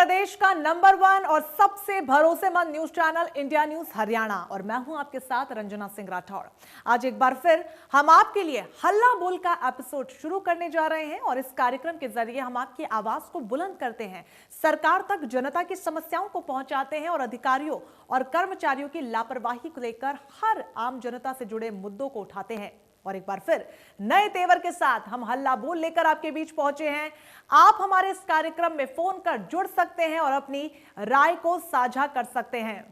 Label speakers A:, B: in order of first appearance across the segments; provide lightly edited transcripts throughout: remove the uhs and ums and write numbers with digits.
A: प्रदेश का नंबर 1 और सबसे भरोसेमंद news channel India news Haryana और मैं हूं आपके साथ रंजना सिंह राठौड़। आज एक बार फिर हम आपके लिए हल्ला बोल का एपिसोड शुरू करने जा रहे हैं और इस कार्यक्रम के जरिए हम आपकी आवाज को बुलंद करते हैं, सरकार तक जनता की समस्याओं को पहुंचाते हैं और अधिकारियों और कर्मचारियों की लापरवाही को लेकर हर आम जनता से जुड़े मुद्दों को उठाते हैं। और एक बार फिर नए तेवर के साथ हम हल्ला बोल लेकर आपके बीच पहुंचे हैं। आप हमारे इस कार्यक्रम में फोन कर जुड़ सकते हैं और अपनी राय को साझा कर सकते हैं।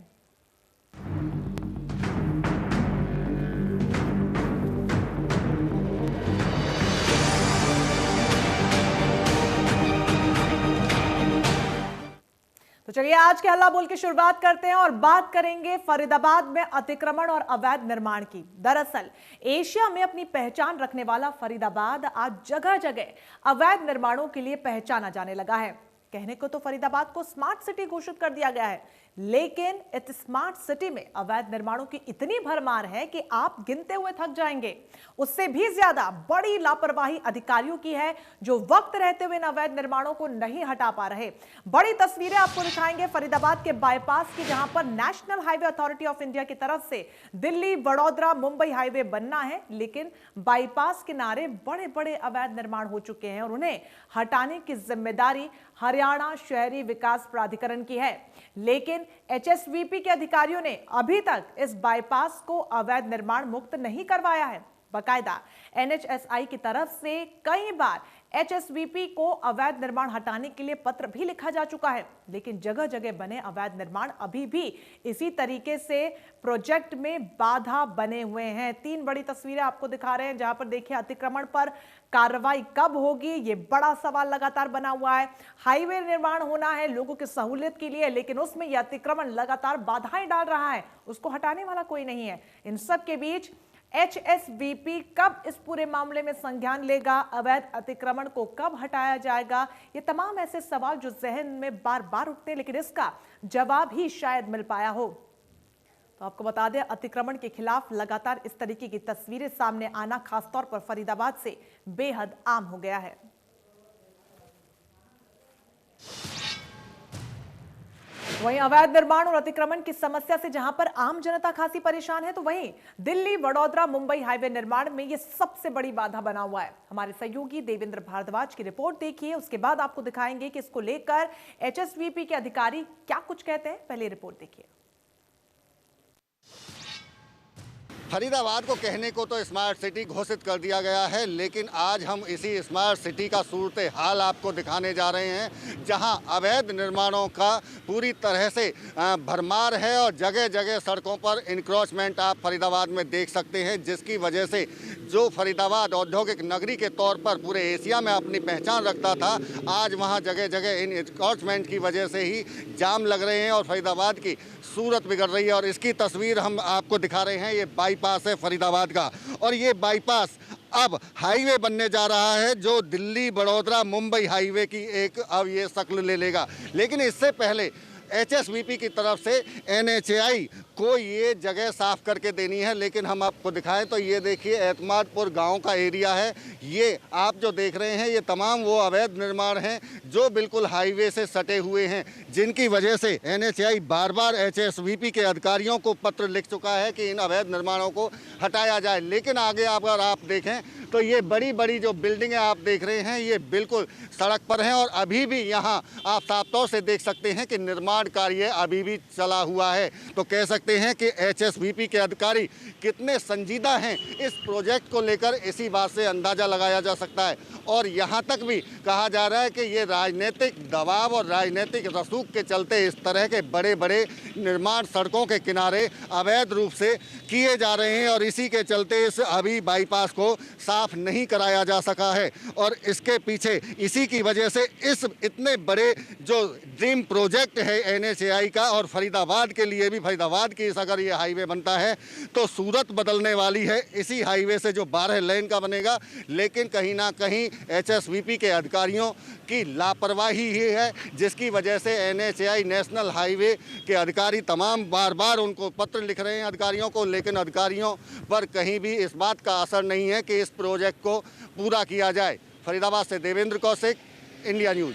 A: तो चलिए आज के हल्ला बोल की शुरुआत करते हैं और बात करेंगे फरीदाबाद में अतिक्रमण और अवैध निर्माण की। दरअसल एशिया में अपनी पहचान रखने वाला फरीदाबाद आज जगह जगह अवैध निर्माणों के लिए पहचाना जाने लगा है। कहने को तो फरीदाबाद को स्मार्ट सिटी घोषित कर दिया गया है, लेकिन इस स्मार्ट सिटी में अवैध निर्माणों की इतनी भरमार है कि आप गिनते हुए थक जाएंगे। उससे भी ज्यादा बड़ी लापरवाही अधिकारियों की है जो वक्त रहते हुए इन अवैध निर्माणों को नहीं हटा पा रहे। बड़ी तस्वीरें आपको दिखाएंगे फरीदाबाद के बाईपास की, जहां पर national highway authority of India की तरफ से दिल्ली वडोदरा मुंबई हाईवे बनना है, लेकिन बाईपास किनारे बड़े बड़े अवैध निर्माण हो चुके हैं और उन्हें हटाने की जिम्मेदारी हरियाणा शहरी विकास प्राधिकरण की है। लेकिन एचएसवीपी के अधिकारियों ने अभी तक इस बाईपास को अवैध निर्माण मुक्त नहीं करवाया है। बकायदा एनएचएसआई की तरफ से कई बार एचएसवीपी को अवैध निर्माण हटाने के लिए पत्र भी लिखा जा चुका है, लेकिन जगह जगह बने अवैध निर्माण अभी भी इसी तरीके से प्रोजेक्ट में बाधा बने हुए हैं। 3 बड़ी तस्वीरें आपको दिखा रहे हैं, जहां पर देखिए अतिक्रमण पर कार्रवाई कब होगी, ये बड़ा सवाल लगातार बना हुआ है। हाईवे निर्माण होना है लोगों की सहूलियत के लिए, लेकिन उसमें यह अतिक्रमण लगातार बाधाएं डाल रहा है, उसको हटाने वाला कोई नहीं है। इन सब के बीच एचएसवीपी कब इस पूरे मामले में संज्ञान लेगा, अवैध अतिक्रमण को कब हटाया जाएगा, ये तमाम ऐसे सवाल जो जहन में बार बार उठते हैं, लेकिन इसका जवाब ही शायद मिल पाया हो। तो आपको बता दें, अतिक्रमण के खिलाफ लगातार इस तरीके की तस्वीरें सामने आना खासतौर पर फरीदाबाद से बेहद आम हो गया है। वहीं अवैध निर्माण और अतिक्रमण की समस्या से जहां पर आम जनता खासी परेशान है, तो वहीं दिल्ली वडोदरा मुंबई हाईवे निर्माण में यह सबसे बड़ी बाधा बना हुआ है। हमारे सहयोगी देवेंद्र भारद्वाज की रिपोर्ट देखिए, उसके बाद आपको दिखाएंगे कि इसको लेकर एचएसवीपी के अधिकारी क्या कुछ कहते हैं। पहले रिपोर्ट देखिए।
B: फरीदाबाद को कहने को तो स्मार्ट सिटी घोषित कर दिया गया है, लेकिन आज हम इसी स्मार्ट सिटी का सूरत हाल आपको दिखाने जा रहे हैं, जहां अवैध निर्माणों का पूरी तरह से भरमार है और जगह जगह सड़कों पर इंक्रोचमेंट आप फरीदाबाद में देख सकते हैं, जिसकी वजह से जो फरीदाबाद औद्योगिक नगरी के तौर पर पूरे एशिया में अपनी पहचान रखता था, आज वहां जगह जगह इन इंक्रोचमेंट की वजह से ही जाम लग रहे हैं और फरीदाबाद की सूरत बिगड़ रही है। और इसकी तस्वीर हम आपको दिखा रहे हैं, ये बाईपास है फरीदाबाद का, और ये बाईपास अब हाईवे बनने जा रहा है जो दिल्ली वडोदरा मुंबई हाईवे की एक अब ये शक्ल ले लेगा। लेकिन इससे पहले एचएसवीपी की तरफ से एनएचएआई को ये जगह साफ करके देनी है, लेकिन हम आपको दिखाएं तो ये देखिए एतमादपुर गांव का एरिया है। ये आप जो देख रहे हैं ये तमाम वो अवैध निर्माण हैं जो बिल्कुल हाईवे से सटे हुए हैं, जिनकी वजह से एनएचएआई बार बार एचएसवीपी के अधिकारियों को पत्र लिख चुका है कि इन अवैध निर्माणों को हटाया जाए। लेकिन आगे अगर आप देखें तो ये बड़ी बड़ी जो बिल्डिंगें आप देख रहे हैं ये बिल्कुल सड़क पर हैं और अभी भी यहाँ आप साफ तौर से देख सकते हैं कि निर्माण कार्य अभी भी चला हुआ है। तो कह सकते हैं कि एचएसवीपी के अधिकारी कितने संजीदा हैं इस प्रोजेक्ट को लेकर, इसी बात से अंदाज़ा लगाया जा सकता है। और यहाँ तक भी कहा जा रहा है कि ये राजनीतिक दबाव और राजनीतिक रसूख के चलते इस तरह के बड़े बड़े निर्माण सड़कों के किनारे अवैध रूप से किए जा रहे हैं और इसी के चलते इस अभी बाईपास को साफ नहीं कराया जा सका है। और इसके पीछे इसी की वजह से इस इतने बड़े जो ड्रीम प्रोजेक्ट है एनएचएआई का, और फरीदाबाद के लिए भी, फरीदाबाद की अगर ये हाईवे बनता है तो सूरत बदलने वाली है इसी हाईवे से जो 12 लेन का बनेगा। लेकिन कहीं ना कहीं एचएसवीपी के अधिकारियों की लापरवाही ही है, जिसकी वजह से एनएचएआई नेशनल हाईवे के अधिकारी तमाम बार बार उनको पत्र लिख रहे हैं अधिकारियों को, लेकिन अधिकारियों पर कहीं भी इस बात का असर नहीं है कि इस प्रोजेक्ट को पूरा किया जाए। फरीदाबाद से देवेंद्र कौशिक, इंडिया न्यूज।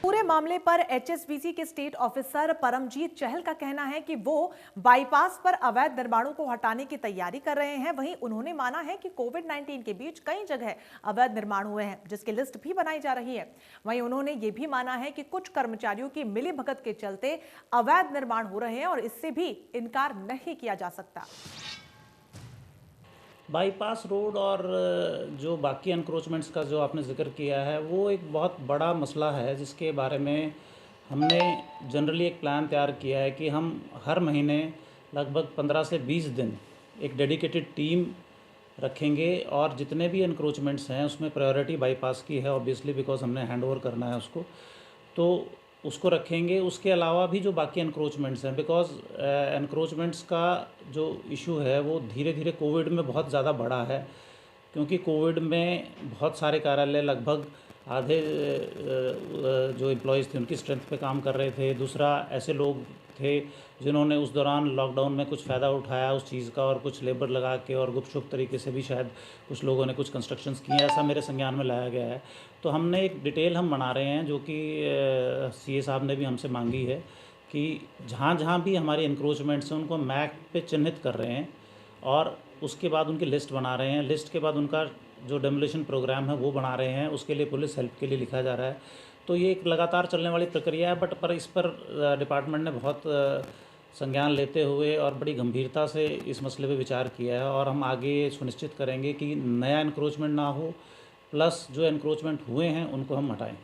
A: पूरे मामले पर एचएसबीसी के स्टेट ऑफिसर परमजीत चहल का कहना है कि वो बाईपास पर अवैध निर्माणों को हटाने की तैयारी कर रहे हैं। वहीं उन्होंने माना है कि कोविड-19 के बीच कई जगह अवैध निर्माण हुए हैं, जिसकी लिस्ट भी बनाई जा रही है। वहीं उन्होंने ये भी माना है कि कुछ कर्मचारियों की मिलीभगत के चलते अवैध निर्माण हो रहे हैं और इससे भी इनकार नहीं किया जा सकता।
C: बाईपास रोड और जो बाकी एनक्रोचमेंट्स का जो आपने जिक्र किया है वो एक बहुत बड़ा मसला है, जिसके बारे में हमने जनरली एक प्लान तैयार किया है कि हम हर महीने लगभग 15 से 20 दिन एक डेडिकेटेड टीम रखेंगे और जितने भी एनक्रोचमेंट्स हैं उसमें प्रायोरिटी बाईपास की है ऑब्वियसली, बिकॉज हमने हैंड ओवर करना है उसको, तो उसको रखेंगे। उसके अलावा भी जो बाकी एनक्रोचमेंट्स हैं, बिकॉज एनक्रोचमेंट्स का जो इशू है वो धीरे धीरे कोविड में बहुत ज़्यादा बढ़ा है, क्योंकि कोविड में बहुत सारे कार्यालय लगभग आधे जो एम्प्लॉयज़ थे उनकी स्ट्रेंथ पे काम कर रहे थे। दूसरा, ऐसे लोग थे जिन्होंने उस दौरान लॉकडाउन में कुछ फ़ायदा उठाया उस चीज़ का और कुछ लेबर लगा के और गुपचुप तरीके से भी शायद कुछ लोगों ने कुछ कंस्ट्रक्शंस किए, ऐसा मेरे संज्ञान में लाया गया है। तो हमने एक डिटेल हम बना रहे हैं जो कि सीए साहब ने भी हमसे मांगी है कि जहाँ जहाँ भी हमारी इंक्रोचमेंट्स हैं उनको मैप पे चिन्हित कर रहे हैं और उसके बाद उनकी लिस्ट बना रहे हैं। लिस्ट के बाद उनका जो डेमोलिशन प्रोग्राम है वो बना रहे हैं, उसके लिए पुलिस हेल्प के लिए लिखा जा रहा है। तो ये एक लगातार चलने वाली प्रक्रिया है, पर इस पर डिपार्टमेंट ने बहुत संज्ञान लेते हुए और बड़ी गंभीरता से इस मसले पे विचार किया है और हम आगे सुनिश्चित करेंगे कि नया एनक्रोचमेंट ना हो, प्लस जो एनक्रोचमेंट हुए हैं उनको हम हटाएं।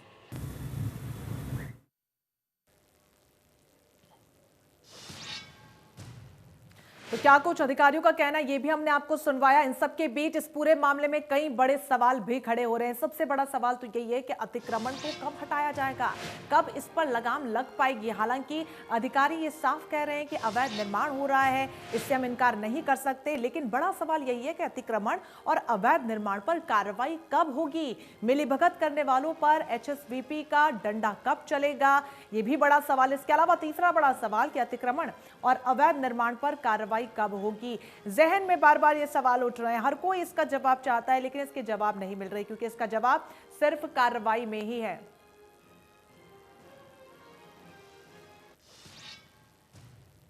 A: तो क्या कुछ अधिकारियों का कहना, ये भी हमने आपको सुनवाया। इन सब के बीच इस पूरे मामले में कई बड़े सवाल भी खड़े हो रहे हैं। सबसे बड़ा सवाल तो यही है कि अतिक्रमण को कब हटाया जाएगा, कब इस पर लगाम लग पाएगी। हालांकि अधिकारी ये साफ कह रहे हैं कि अवैध निर्माण हो रहा है, इससे हम इनकार नहीं कर सकते, लेकिन बड़ा सवाल यही है कि अतिक्रमण और अवैध निर्माण पर कार्रवाई कब होगी, मिलीभगत करने वालों पर एचएसवीपी का डंडा कब चलेगा, ये भी बड़ा सवाल। इसके अलावा तीसरा बड़ा सवाल कि अतिक्रमण और अवैध निर्माण पर कार्रवाई कब होगी। जहन में बार बार ये सवाल उठ रहे हैं, हर कोई इसका जवाब चाहता है, लेकिन इसके जवाब नहीं मिल रहे, क्योंकि इसका जवाब सिर्फ कार्रवाई में ही है।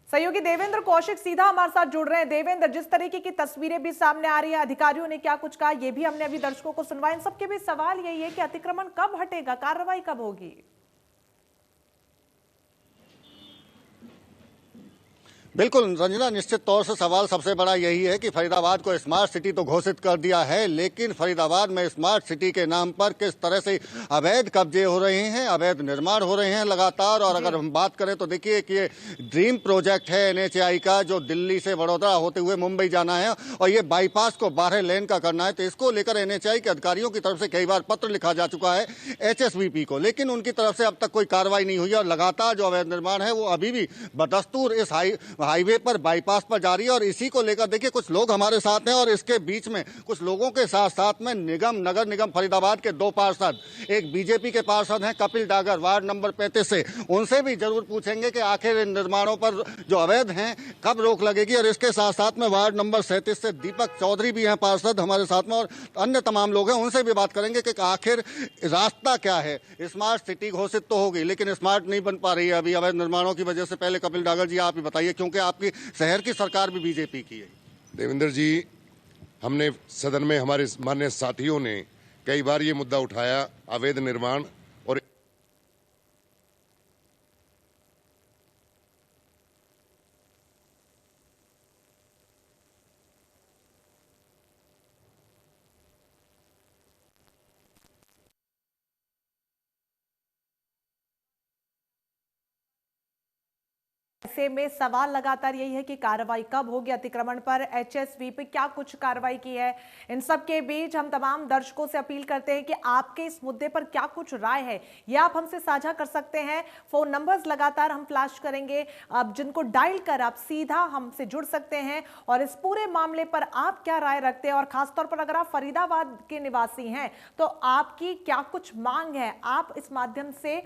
A: सहयोगी देवेंद्र कौशिक सीधा हमारे साथ जुड़ रहे हैं। देवेंद्र, जिस तरीके की तस्वीरें भी सामने आ रही है, अधिकारियों ने क्या कुछ कहा, यह भी हमने अभी दर्शकों को सुनवाया। इन सबके भी सवाल यही है कि अतिक्रमण कब हटेगा, कार्रवाई कब होगी।
B: बिल्कुल रंजना, निश्चित तौर से सवाल सबसे बड़ा यही है कि फरीदाबाद को स्मार्ट सिटी तो घोषित कर दिया है, लेकिन फरीदाबाद में स्मार्ट सिटी के नाम पर किस तरह से अवैध कब्जे हो रहे हैं, अवैध निर्माण हो रहे हैं लगातार। और अगर हम बात करें तो देखिए कि ये ड्रीम प्रोजेक्ट है एनएचएआई का, जो दिल्ली से वडोदरा होते हुए मुंबई जाना है और ये बाईपास को 12 लेन का करना है। तो इसको लेकर एनएचएआई के अधिकारियों की तरफ से कई बार पत्र लिखा जा चुका है एचएसवीपी को, लेकिन उनकी तरफ से अब तक कोई कार्रवाई नहीं हुई और लगातार जो अवैध निर्माण है वो अभी भी बदस्तूर इस हाईवे पर, बाईपास पर जारी है। और इसी को लेकर देखिए कुछ लोग हमारे साथ हैं और इसके बीच में कुछ लोगों के साथ साथ में नगर निगम फरीदाबाद के 2 पार्षद, एक बीजेपी के पार्षद हैं कपिल डागर वार्ड नंबर 35 से, उनसे भी जरूर पूछेंगे कि आखिर इन निर्माणों पर जो अवैध हैं कब रोक लगेगी। और इसके साथ साथ में वार्ड नंबर 37 से दीपक चौधरी भी हैं पार्षद हमारे साथ में, और अन्य तमाम लोग हैं, उनसे भी बात करेंगे कि आखिर रास्ता क्या है। स्मार्ट सिटी घोषित तो होगी लेकिन स्मार्ट नहीं बन पा रही है अभी अवैध निर्माणों की वजह से। पहले कपिल डागर जी आप ही बताइए, क्योंकि आपकी शहर की सरकार भी बीजेपी की है।
D: देवेंद्र जी, हमने सदन में हमारे माननीय साथियों ने कई बार ये मुद्दा उठाया, अवैध निर्माण और
A: ऐसे में सवाल लगातार यही है कि कार्रवाई कब होगी अतिक्रमण पर, एचएसवी पे क्या कुछ कार्रवाई की है। इन सब के बीच हम तमाम दर्शकों से अपील करते हैं कि आपके इस मुद्दे पर क्या कुछ राय है, यह आप हमसे साझा कर सकते हैं। फोन नंबर्स लगातार हम फ्लैश करेंगे, आप जिनको डायल कर आप सीधा हमसे जुड़ सकते हैं और इस पूरे मामले पर आप क्या राय रखते हैं। और खासतौर पर अगर आप फरीदाबाद के निवासी हैं तो आपकी क्या कुछ मांग है, आप इस माध्यम से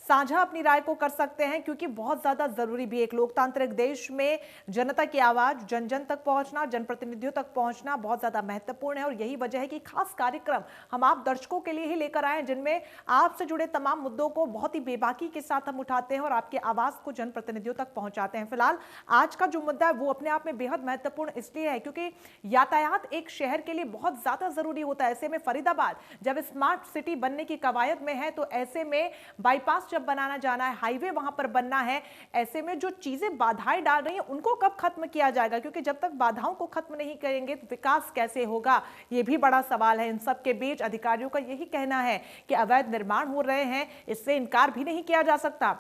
A: साझा अपनी राय को कर सकते हैं, क्योंकि बहुत ज्यादा जरूरी भी, एक लोकतांत्रिक देश में जनता की आवाज जन जन तक पहुंचना, जनप्रतिनिधियों तक पहुंचना बहुत ज्यादा महत्वपूर्ण है। और यही वजह है कि खास कार्यक्रम हम आप दर्शकों के लिए ही लेकर आए, जिनमें आपसे जुड़े तमाम मुद्दों को बहुत ही बेबाकी के साथ हम उठाते हैं और आपकी आवाज को जनप्रतिनिधियों तक पहुंचाते हैं। फिलहाल आज का जो मुद्दा है वो अपने आप में बेहद महत्वपूर्ण इसलिए है क्योंकि यातायात एक शहर के लिए बहुत ज्यादा जरूरी होता है। ऐसे में फरीदाबाद जब स्मार्ट सिटी बनने की कवायद में है, तो ऐसे में बाईपास जब बनाना जाना है, हाईवे वहां पर बनना है, ऐसे में जो चीजें बाधाएं डाल रही हैं उनको कब खत्म किया जाएगा? क्योंकि जब तक बाधाओं को खत्म नहीं करेंगे तो विकास कैसे होगा, ये भी बड़ा सवाल है। इन सब के बीच अधिकारियों का यही कहना है कि अवैध निर्माण हो रहे हैं, इससे इनकार भी नहीं किया जा सकता,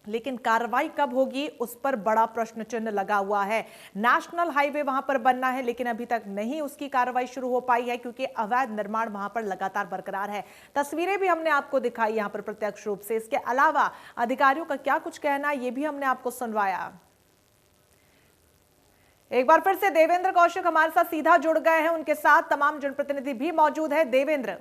A: लेकिन कार्रवाई कब होगी उस पर बड़ा प्रश्न चिन्ह लगा हुआ है। नेशनल हाईवे वहां पर बनना है, लेकिन अभी तक नहीं उसकी कार्रवाई शुरू हो पाई है क्योंकि अवैध निर्माण वहां पर लगातार बरकरार है। तस्वीरें भी हमने आपको दिखाई यहां पर प्रत्यक्ष रूप से। इसके अलावा अधिकारियों का क्या कुछ कहना है ये भी हमने आपको सुनवाया। एक बार फिर से देवेंद्र कौशिक हमारे साथ सीधा जुड़ गए हैं, उनके साथ तमाम जनप्रतिनिधि भी मौजूद है। देवेंद्र,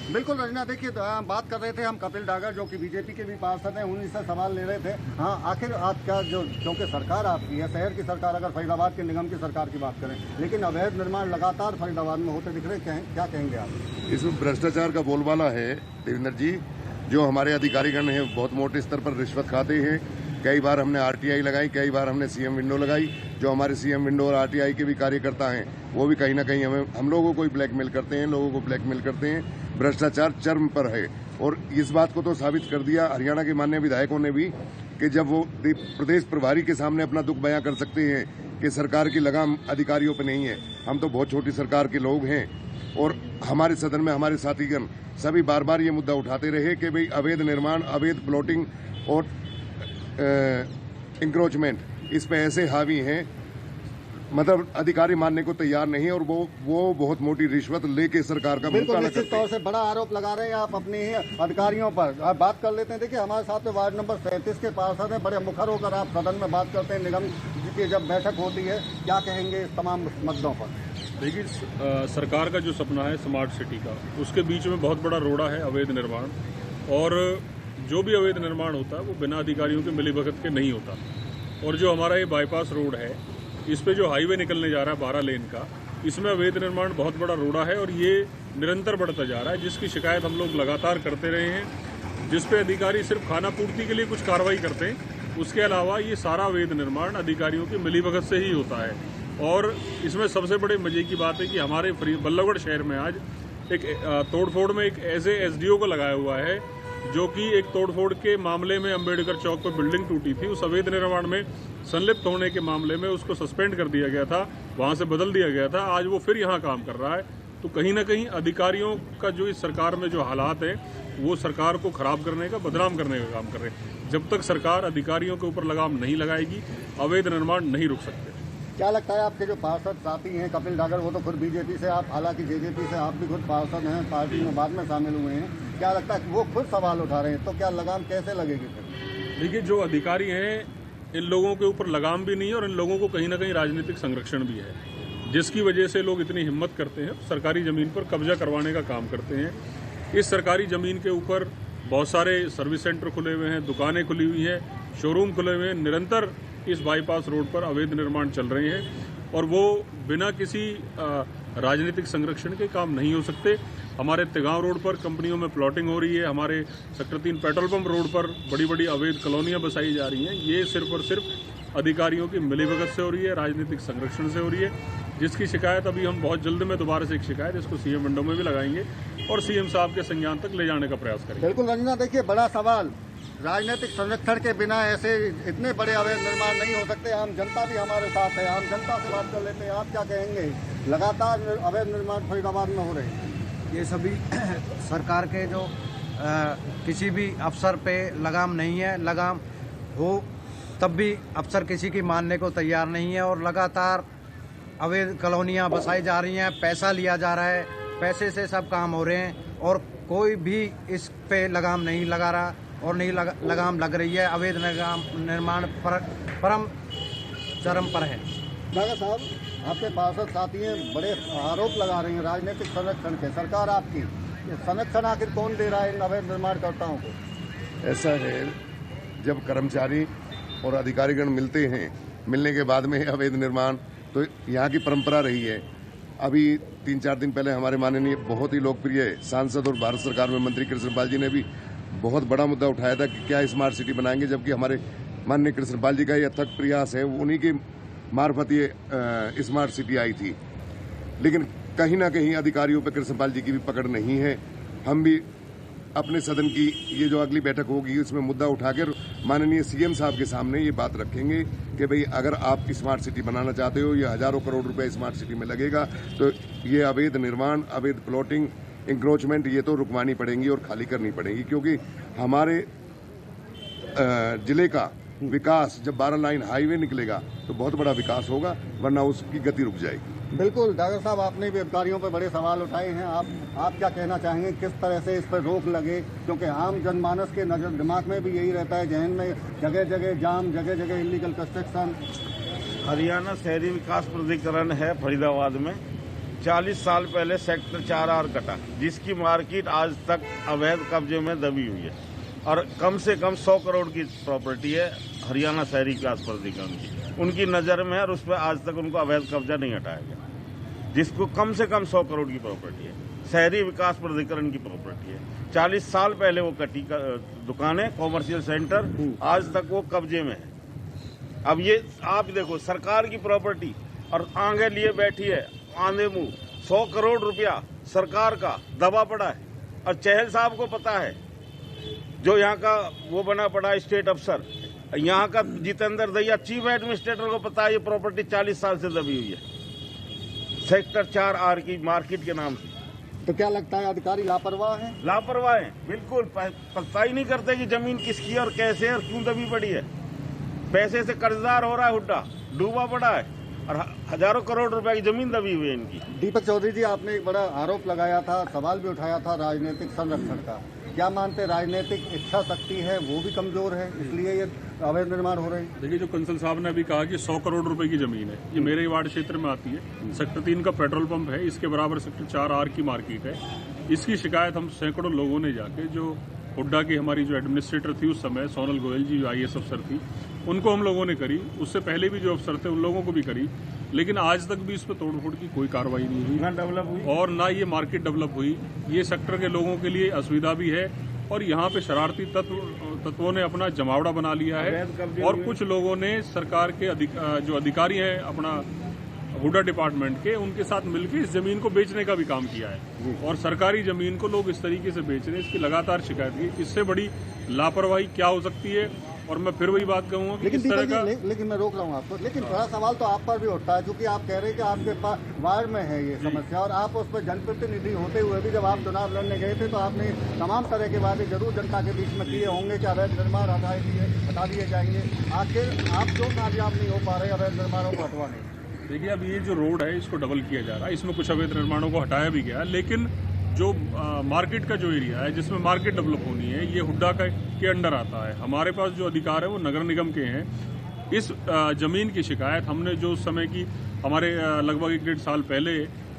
B: बिल्कुल रंजना, देखिए बात कर रहे थे हम कपिल डागर जो कि बीजेपी के भी पार्षद हैं, उन्हीं से सवाल ले रहे थे। हाँ, आखिर आपका जो, क्योंकि सरकार आपकी है, शहर की सरकार, अगर फरीदाबाद के निगम की सरकार की बात करें, लेकिन अवैध निर्माण लगातार फरीदाबाद में होते दिख रहे हैं, क्या कहेंगे आप?
D: इसमें भ्रष्टाचार का बोलबाला है देवेंद्र जी। जो हमारे अधिकारीगण हैं बहुत मोटे स्तर पर रिश्वत खाते हैं। कई बार हमने आरटीआई लगाई, कई बार हमने सीएम विंडो लगाई। जो हमारे सीएम विंडो और आरटीआई के भी कार्यकर्ता हैं वो भी कहीं ना कहीं हम लोगों को ब्लैकमेल करते हैं, लोगों को ब्लैकमेल करते हैं। भ्रष्टाचार चरम पर है और इस बात को तो साबित कर दिया हरियाणा के माननीय विधायकों ने भी कि जब वो प्रदेश प्रभारी के सामने अपना दुख बयां कर सकते हैं कि सरकार की लगाम अधिकारियों पर नहीं है। हम तो बहुत छोटी सरकार के लोग हैं और हमारे सदन में हमारे साथीगण सभी बार बार ये मुद्दा उठाते रहे कि भाई अवैध निर्माण, अवैध प्लॉटिंग और इंक्रोचमेंट इस पे ऐसे हावी हैं, मतलब अधिकारी मानने को तैयार नहीं, और वो बहुत मोटी रिश्वत लेके सरकार का
B: बिल्कुल
D: मुकाबला
B: निश्चित
D: करते हैं।
B: तौर से बड़ा आरोप लगा रहे हैं आप अपने ही अधिकारियों पर। आप बात कर लेते हैं। देखिए हमारे साथ में वार्ड नंबर 37 के पार्षद हैं, बड़े मुखर होकर आप सदन में बात करते हैं। निगम की जब बैठक होती है, क्या कहेंगे इस तमाम मुद्दों पर?
E: देखिए, सरकार का जो सपना है स्मार्ट सिटी का, उसके बीच में बहुत बड़ा रोड़ा है अवैध निर्माण। और जो भी अवैध निर्माण होता है वो बिना अधिकारियों के मिलीभगत के नहीं होता। और जो हमारा ये बाईपास रोड है, इस पे जो हाईवे निकलने जा रहा है 12 लेन का, इसमें अवैध निर्माण बहुत बड़ा रोड़ा है और ये निरंतर बढ़ता जा रहा है, जिसकी शिकायत हम लोग लगातार करते रहे हैं। जिस पे अधिकारी सिर्फ खाना पूर्ति के लिए कुछ कार्रवाई करते हैं, उसके अलावा ये सारा अवैध निर्माण अधिकारियों की मिलीभगत से ही होता है। और इसमें सबसे बड़े मजे की बात है कि हमारे बल्लभगढ़ शहर में आज एक तोड़फोड़ में एक ऐसे एसडीओ को लगाया हुआ है जो कि एक तोड़फोड़ के मामले में अंबेडकर चौक पर बिल्डिंग टूटी थी, उस अवैध निर्माण में संलिप्त होने के मामले में उसको सस्पेंड कर दिया गया था, वहां से बदल दिया गया था। आज वो फिर यहाँ काम कर रहा है। तो कहीं ना कहीं अधिकारियों का जो इस सरकार में जो हालात है वो सरकार को खराब करने का, बदनाम करने का काम कर रहे हैं। जब तक सरकार अधिकारियों के ऊपर लगाम नहीं लगाएगी, अवैध निर्माण नहीं रुक सकते।
B: क्या लगता है आपके जो पार्षद साथी हैं कपिल डागर, वो तो खुद बीजेपी से, आप हालांकि जेजेपी से आप भी खुद पार्षद हैं, पार्टी में बाद में शामिल हुए हैं, क्या लगता है वो खुद सवाल उठा रहे हैं, तो क्या लगाम कैसे लगेगी फिर?
E: देखिए, जो अधिकारी हैं इन लोगों के ऊपर लगाम भी नहीं है और इन लोगों को कहीं ना कहीं राजनीतिक संरक्षण भी है, जिसकी वजह से लोग इतनी हिम्मत करते हैं, सरकारी ज़मीन पर कब्जा करवाने का काम करते हैं। इस सरकारी ज़मीन के ऊपर बहुत सारे सर्विस सेंटर खुले हुए हैं, दुकानें खुली हुई हैं, शोरूम खुले हुए हैं। निरंतर इस बाईपास रोड पर अवैध निर्माण चल रहे हैं और वो बिना किसी राजनीतिक संरक्षण के काम नहीं हो सकते। हमारे तेगांव रोड पर कंपनियों में प्लॉटिंग हो रही है, हमारे सेक्टर 3 पेट्रोल पंप रोड पर बड़ी बड़ी अवैध कॉलोनियां बसाई जा रही हैं। ये सिर्फ और सिर्फ अधिकारियों की मिलीभगत से हो रही है, राजनीतिक संरक्षण से हो रही है, जिसकी शिकायत अभी हम बहुत जल्द में दोबारा से एक शिकायत इसको सीएम विंडो में भी लगाएंगे और सीएम साहब के संज्ञान तक ले जाने का प्रयास करेंगे।
B: बिल्कुल रंजना, देखिए बड़ा सवाल, राजनीतिक संरक्षण के बिना ऐसे इतने बड़े अवैध निर्माण नहीं हो सकते। आम जनता भी हमारे साथ है, आम जनता से बात कर लेते हैं। आप क्या कहेंगे? लगातार अवैध निर्माण फरीदाबाद में हो रहे हैं।
F: ये सभी सरकार के जो किसी भी अफसर पे लगाम नहीं है, लगाम हो तब भी अफसर किसी की मानने को तैयार नहीं है और लगातार अवैध कॉलोनियाँ बसाई जा रही हैं, पैसा लिया जा रहा है, पैसे से सब काम हो रहे हैं और कोई भी इस पे लगाम नहीं लगा रहा और नहीं लगाम लग रही है। अवैध निर्माण परम चरम पर है।
B: डागर साहब, आपके पार्षद साथी हैं, बड़े आरोप लगा रहे हैं राजनीतिक संरक्षण के। सरकार आपकी, ये संरक्षण आखिर कौन दे रहा है इन अवैध निर्माणकर्ताओं को?
D: ऐसा है, जब कर्मचारी और अधिकारीगण मिलते हैं, मिलने के बाद में अवैध निर्माण, तो यहाँ की परंपरा रही है। अभी 3-4 दिन पहले हमारे माननीय बहुत ही लोकप्रिय सांसद और भारत सरकार में मंत्री कृष्णपाल जी ने भी बहुत बड़ा मुद्दा उठाया था कि क्या स्मार्ट सिटी बनाएंगे, जबकि हमारे माननीय कृष्णपाल जी का ये अथक प्रयास है, उन्हीं के मार्फत ये स्मार्ट सिटी आई थी। लेकिन कहीं ना कहीं अधिकारियों पर कृष्णपाल जी की भी पकड़ नहीं है। हम भी अपने सदन की ये जो अगली बैठक होगी उसमें मुद्दा उठाकर माननीय सीएम साहब के सामने ये बात रखेंगे कि भाई अगर आप स्मार्ट सिटी बनाना चाहते हो, ये हजारों करोड़ रुपए स्मार्ट सिटी में लगेगा, तो ये अवैध निर्माण, अवैध प्लॉटिंग, इंक्रोचमेंट ये तो रुकवानी पड़ेंगी और खाली करनी पड़ेगी, क्योंकि हमारे जिले का विकास जब 12 लाइन हाईवे निकलेगा तो बहुत बड़ा विकास होगा, वरना उसकी गति रुक जाएगी।
B: बिल्कुल डॉक्टर साहब, आपने भी अधिकारियों पर बड़े सवाल उठाए हैं। आप क्या कहना चाहेंगे, किस तरह से इस पर रोक लगे? क्योंकि आम जनमानस के नजर दिमाग में भी यही रहता है, जहन में जगह जगह जाम, जगह जगह इलीगल कंस्ट्रक्शन।
G: हरियाणा शहरी विकास प्राधिकरण है फरीदाबाद में, 40 साल पहले सेक्टर 4R कटा, जिसकी मार्केट आज तक अवैध कब्जे में दबी हुई है और कम से कम 100 करोड़ की प्रॉपर्टी है हरियाणा शहरी विकास प्राधिकरण की, उनकी नज़र में है और उस पर आज तक उनको अवैध कब्जा नहीं हटाया गया, जिसको कम से कम 100 करोड़ की प्रॉपर्टी है, शहरी विकास प्राधिकरण की प्रॉपर्टी है। 40 साल पहले वो कटी दुकानें, कॉमर्शियल सेंटर, आज तक वो कब्जे में है। अब ये आप देखो, सरकार की प्रॉपर्टी और आगे लिए बैठी है आंधे मुंह, 100 करोड़ रुपया सरकार का दबा पड़ा है और चहल साहब को पता है, जो यहाँ का वो बना पड़ा स्टेट अफसर, यहाँ का जितेंद्र दैया चीफ एडमिनिस्ट्रेटर को पता है ये प्रॉपर्टी 40 साल से दबी हुई है सेक्टर 4R की मार्केट के नाम से।
B: तो क्या लगता है अधिकारी लापरवाह हैं?
G: लापरवाह हैं, बिल्कुल पता ही नहीं करते कि जमीन किसकी है और कैसे है और क्यों दबी पड़ी है। पैसे से कर्जदार हो रहा है, हुड्डा डूबा पड़ा है और हजारों करोड़ रुपए की जमीन दबी हुई है इनकी।
B: दीपक चौधरी जी, आपने एक बड़ा आरोप लगाया था, सवाल भी उठाया था राजनीतिक संरक्षण का। क्या मानते राजनीतिक इच्छा शक्ति है वो भी कमजोर है, इसलिए ये अवैध निर्माण हो रहे हैं?
E: देखिए, जो कंसल साहब ने अभी कहा कि 100 करोड़ रुपए की जमीन है, ये मेरे वार्ड क्षेत्र में आती है। सेक्टर 3 का पेट्रोल पंप है, इसके बराबर सेक्टर 4R की मार्केट है। इसकी शिकायत हम सैकड़ों लोगों ने जाके, जो हुड्डा की हमारी जो एडमिनिस्ट्रेटर थी उस समय, सोनल गोयल जी जो IAS अफसर थी, उनको हम लोगों ने करी, उससे पहले भी जो अफसर थे उन लोगों को भी करी, लेकिन आज तक भी इस पर तोड़फोड़ की कोई कार्रवाई नहीं हुई,
G: ना डेवलप हुई
E: और ना ये मार्केट डेवलप हुई। ये सेक्टर के लोगों के लिए असुविधा भी है और यहाँ पे शरारती तत्वों ने अपना जमावड़ा बना लिया है और कुछ लोगों ने सरकार के जो अधिकारी हैं अपना हुड्डा डिपार्टमेंट के, उनके साथ मिलकर इस जमीन को बेचने का भी काम किया है और सरकारी जमीन को लोग इस तरीके से बेच रहे हैं। इसकी लगातार शिकायत की, इससे बड़ी लापरवाही क्या हो सकती है? और मैं फिर वही बात कहूंगा कि
B: लेकिन
E: इस तरह का
B: लेकिन मैं रोक रहा हूँ आपको, लेकिन बड़ा सवाल तो आप पर भी उठता है, क्योंकि आप कह रहे हैं कि आपके पास वार्ड में है ये समस्या और आप उस पर जनप्रतिनिधि होते हुए भी जब आप चुनाव लड़ने गए थे तो आपने तमाम तरह के वादे जरूर जनता के बीच में किए होंगे कि अवैध निर्माण हटा दिए जाएंगे। आखिर आप क्यों कामयाब नहीं हो पा रहे अवैध निर्माणों को हटवाने?
E: देखिए, अब ये जो रोड है इसको डबल किया जा रहा है, इसमें कुछ अवैध निर्माणों को हटाया भी गया, लेकिन जो मार्केट का जो एरिया है जिसमें मार्केट डेवलप होनी है, ये हुड्डा के अंडर आता है। हमारे पास जो अधिकार है वो नगर निगम के हैं। इस जमीन की शिकायत हमने जो उस समय की, हमारे लगभग 1-1.5 साल पहले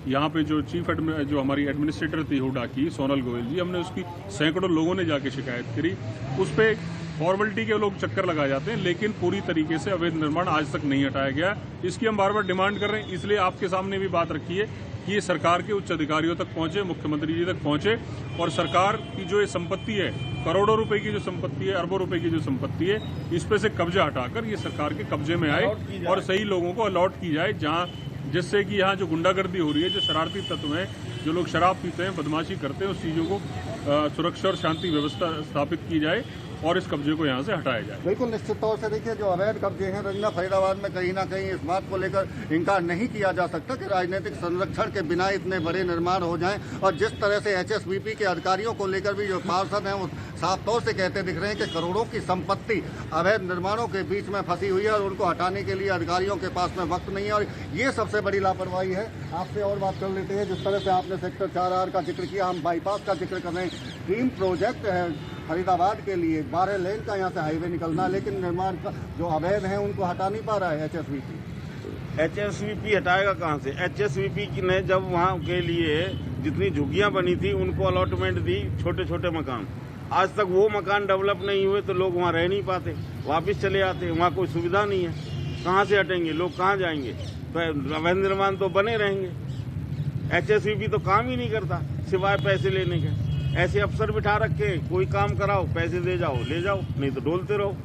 E: यहाँ पे जो जो हमारी एडमिनिस्ट्रेटर थी हुड्डा की, सोनल गोयल जी, हमने उसकी सैकड़ों लोगों ने जाके शिकायत करी। उस पर फॉर्मेलिटी के लोग चक्कर लगा जाते हैं, लेकिन पूरी तरीके से अवैध निर्माण आज तक नहीं हटाया गया। इसकी हम बार बार डिमांड कर रहे हैं, इसलिए आपके सामने भी बात रखी है कि ये सरकार के उच्च अधिकारियों तक पहुंचे, मुख्यमंत्री जी तक पहुंचे और सरकार की जो ये संपत्ति है, करोड़ों रुपए की जो संपत्ति है, अरबों रुपए की जो संपत्ति है, इस पे से कब्जा हटाकर ये सरकार के कब्जे में आए और सही लोगों को अलॉट की जाए, जहां जिससे कि यहाँ जो गुंडागर्दी हो रही है, जो शरारती तत्व हैं, जो लोग शराब पीते हैं, बदमाशी करते हैं, उस चीज़ों को सुरक्षा और शांति व्यवस्था स्थापित की जाए और इस कब्जे को यहाँ से हटाया जाए।
B: बिल्कुल निश्चित तौर से देखिए, जो अवैध कब्जे हैं रंजना, फरीदाबाद में कहीं ना कहीं इस बात को लेकर इनकार नहीं किया जा सकता कि राजनीतिक संरक्षण के बिना इतने बड़े निर्माण हो जाएं और जिस तरह से HSBP के अधिकारियों को लेकर भी जो पार्षद हैं वो साफ तौर से कहते दिख रहे हैं कि करोड़ों की संपत्ति अवैध निर्माणों के बीच में फंसी हुई है और उनको हटाने के लिए अधिकारियों के पास में वक्त नहीं है और ये सबसे बड़ी लापरवाही है। आपसे और बात कर लेते हैं, जिस तरह से आपने सेक्टर 4R का जिक्र किया, हम बाईपास का जिक्र कर रहे हैं। ड्रीम प्रोजेक्ट है फरीदाबाद के लिए, 12 लेन का यहाँ से हाईवे निकलना, लेकिन निर्माण का जो अवैध है उनको हटा नहीं पा रहा है HSBP।
G: HSVP हटाएगा कहाँ से? HSVP की ने जब वहाँ के लिए जितनी झुग्गियाँ बनी थी उनको अलॉटमेंट दी, छोटे छोटे मकान। आज तक वो मकान डेवलप नहीं हुए तो लोग वहाँ रह नहीं पाते, वापस चले आते। वहाँ कोई सुविधा नहीं है, कहाँ से हटेंगे लोग, कहाँ जाएंगे? तो अवैध निर्माण तो बने रहेंगे। HSVP तो काम ही नहीं करता सिवाय पैसे लेने के। ऐसे अफसर बिठा रखे, कोई काम कराओ, पैसे दे जाओ, ले जाओ, नहीं तो डोलते रहो।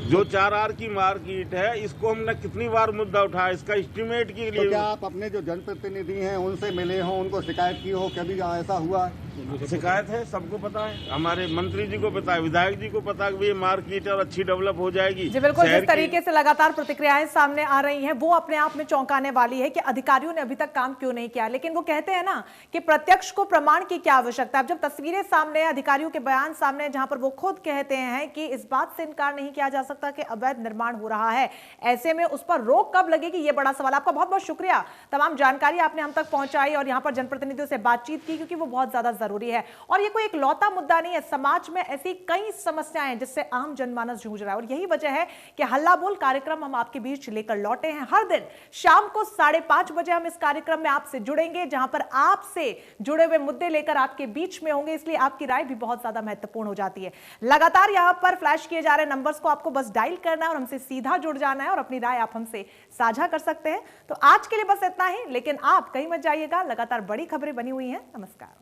G: जो 4R की मार्केट है, इसको हमने कितनी बार मुद्दा उठाया, इसका एस्टीमेट के लिए।
B: तो क्या आप अपने जो जनप्रतिनिधि हैं उनसे मिले हो, उनको शिकायत की हो, कभी ऐसा हुआ है?
G: शिकायत है, सबको पता है, हमारे मंत्री जी को पता है, विधायक जी को पता है कि ये मार्केट और अच्छी डेवलप हो जाएगी।
A: जी बिल्कुल, जिस तरीके से लगातार प्रतिक्रियाएं सामने आ रही हैं वो अपने आप में चौंकाने वाली है कि अधिकारियों ने अभी तक काम क्यों नहीं किया। लेकिन वो कहते हैं ना कि प्रत्यक्ष को प्रमाण की क्या आवश्यकता है। अब जब तस्वीरें सामने, अधिकारियों के बयान सामने, जहां पर वो खुद कहते हैं कि इस बात से इनकार नहीं किया जा सकता कि अवैध निर्माण हो रहा है, ऐसे में उस पर रोक कब लगेगी, ये बड़ा सवाल। आपका बहुत बहुत शुक्रिया, तमाम जानकारी आपने हम तक पहुंचाई और यहाँ पर जनप्रतिनिधियों से बातचीत की, क्योंकि वो बहुत ज्यादा जरूरी है। और ये कोई एक लौता मुद्दा नहीं है, समाज में ऐसी कई समस्याएं हैं जिससे आम जनमानस जूझ रहा है। और यही वजह है कि हल्ला बोल कार्यक्रम हम आपके बीच लेकर लौटे हैं। हर दिन शाम को 5:30 बजे हम इस कार्यक्रम में आपसे जुड़ेंगे, जहां पर आपसे जुड़े हुए मुद्दे लेकर आपके बीच में होंगे, इसलिए आपकी राय भी बहुत ज्यादा महत्वपूर्ण हो जाती है। लगातार यहां पर फ्लैश किए जा रहे नंबर्स को आपको बस डायल करना है और हमसे सीधा जुड़ जाना है और अपनी राय आप हमसे साझा कर सकते हैं। तो आज के लिए बस इतना ही, लेकिन आप कहीं मत जाइएगा, लगातार बड़ी खबरें बनी हुई हैं। नमस्कार।